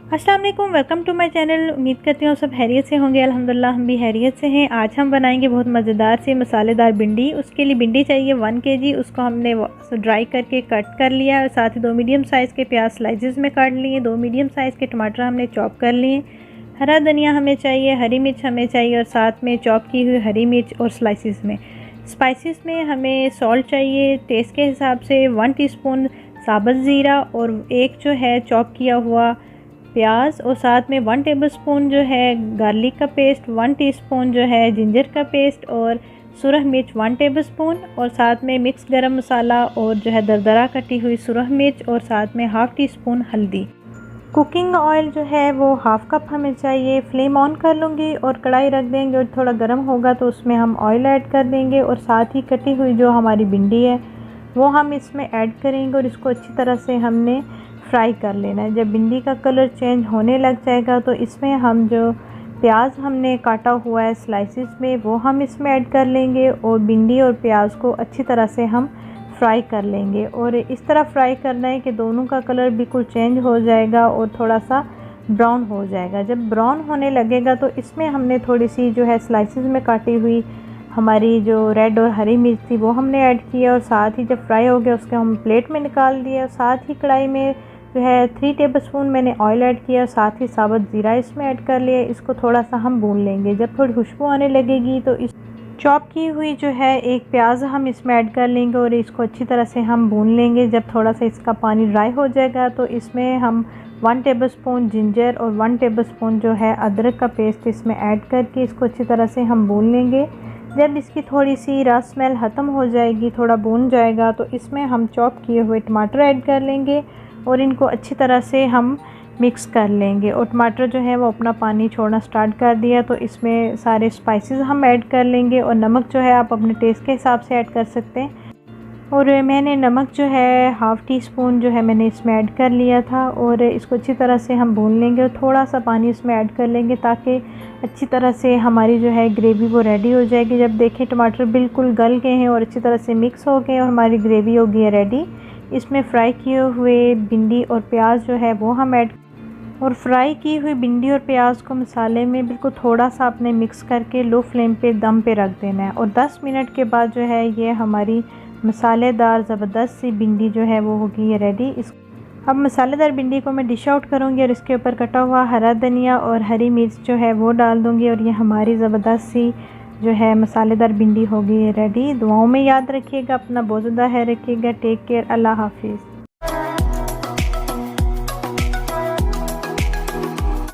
अस्सलाम वालेकुम, welcome to my channel. उम्मीद करती हूँ सब हैरियत से होंगे। अल्हम्दुलिल्लाह हम भी हैरियत से हैं। आज हम बनाएंगे बहुत मज़ेदार से मसालेदार भिंडी। उसके लिए भिंडी चाहिए 1 kg। उसको हमने ड्राई करके कट कर लिया और साथ ही 2 मीडियम साइज़ के प्याज स्लाइसेस में काट लिए। 2 मीडियम साइज़ के टमाटर हमने चॉप कर लिए। हरा धनिया हमें चाहिए, हरी मिर्च हमें चाहिए और साथ में चॉप की हुई हरी मिर्च और स्लाइसिस में। स्पाइसेस में हमें सॉल्ट चाहिए टेस्ट के हिसाब से, 1 टीस्पून साबुत ज़ीरा और एक जो है चॉप किया हुआ प्याज और साथ में 1 टेबलस्पून जो है गार्लिक का पेस्ट, 1 टीस्पून जो है जिंजर का पेस्ट और सुरख मिर्च 1 टेबलस्पून और साथ में मिक्स गरम मसाला और जो है दरदरा कटी हुई सुरख मिर्च और साथ में ½ टीस्पून हल्दी। कुकिंग ऑयल जो है वो ½ कप हमें चाहिए। फ्लेम ऑन कर लूँगी और कढ़ाई रख देंगे और थोड़ा गर्म होगा तो उसमें हम ऑयल ऐड कर देंगे और साथ ही कटी हुई जो हमारी भिंडी है वो हम इसमें ऐड करेंगे और इसको अच्छी तरह से हमने फ्राई कर लेना है। जब भिंडी का कलर चेंज होने लग जाएगा तो इसमें हम जो प्याज हमने काटा हुआ है स्लाइसिस में वो हम इसमें ऐड कर लेंगे और भिंडी और प्याज को अच्छी तरह से हम फ्राई कर लेंगे। और इस तरह फ्राई करना है कि दोनों का कलर बिल्कुल चेंज हो जाएगा और थोड़ा सा ब्राउन हो जाएगा। जब ब्राउन होने लगेगा तो इसमें हमने थोड़ी सी जो है स्लाइसिस में काटी हुई हमारी जो रेड और हरी मिर्च थी वो हमने ऐड किया और साथ ही जब फ्राई हो गया उसके हम प्लेट में निकाल दिया। साथ ही कढ़ाई में जो है 3 टेबलस्पून मैंने ऑयल ऐड किया, साथ ही साबुत ज़ीरा इसमें ऐड कर लिया। इसको थोड़ा सा हम भून लेंगे। जब थोड़ी खुशबू आने लगेगी तो इस चॉप की हुई जो है एक प्याज हम इसमें ऐड कर लेंगे और इसको अच्छी तरह से हम भून लेंगे। जब थोड़ा सा इसका पानी ड्राई हो जाएगा तो इसमें हम 1 टेबलस्पून जिंजर और 1 टेबलस्पून जो है अदरक का पेस्ट इसमें ऐड करके इसको अच्छी तरह से हम भून लेंगे। जब इसकी थोड़ी सी रस स्मेल ख़त्म हो जाएगी, थोड़ा भून जाएगा तो इसमें हम चॉप किए हुए टमाटर ऐड कर लेंगे और इनको अच्छी तरह से हम मिक्स कर लेंगे। और टमाटर जो है वो अपना पानी छोड़ना स्टार्ट कर दिया तो इसमें सारे स्पाइसेस हम ऐड कर लेंगे और नमक जो है आप अपने टेस्ट के हिसाब से ऐड कर सकते हैं। और मैंने नमक जो है ½ टीस्पून जो है मैंने इसमें ऐड कर लिया था और इसको अच्छी तरह से हम भून लेंगे और थोड़ा सा पानी इसमें ऐड कर लेंगे ताकि अच्छी तरह से हमारी जो है ग्रेवी वो रेडी हो जाएगी। जब देखें टमाटर बिल्कुल गल गए हैं और अच्छी तरह से मिक्स हो गए और हमारी ग्रेवी हो गई है रेडी, इसमें फ्राई किए हुए भिंडी और प्याज जो है वो हम ऐड और फ्राई की हुई भिंडी और प्याज को मसाले में बिल्कुल थोड़ा सा अपने मिक्स करके लो फ्लेम पे दम पे रख देना है। और 10 मिनट के बाद जो है ये हमारी मसालेदार ज़बरदस्त सी भिंडी जो है वो होगी ये रेडी। अब मसालेदार भिंडी को मैं डिश आउट करूँगी और इसके ऊपर कटा हुआ हरा धनिया और हरी मिर्च जो है वो डाल दूँगी और ये हमारी ज़बरदस्त सी जो है मसालेदार भिंडी होगी रेडी। दुआओं में याद रखिएगा, अपना बहुत ज़्यादा है रखिएगा। टेक केयर, अल्लाह हाफिज़।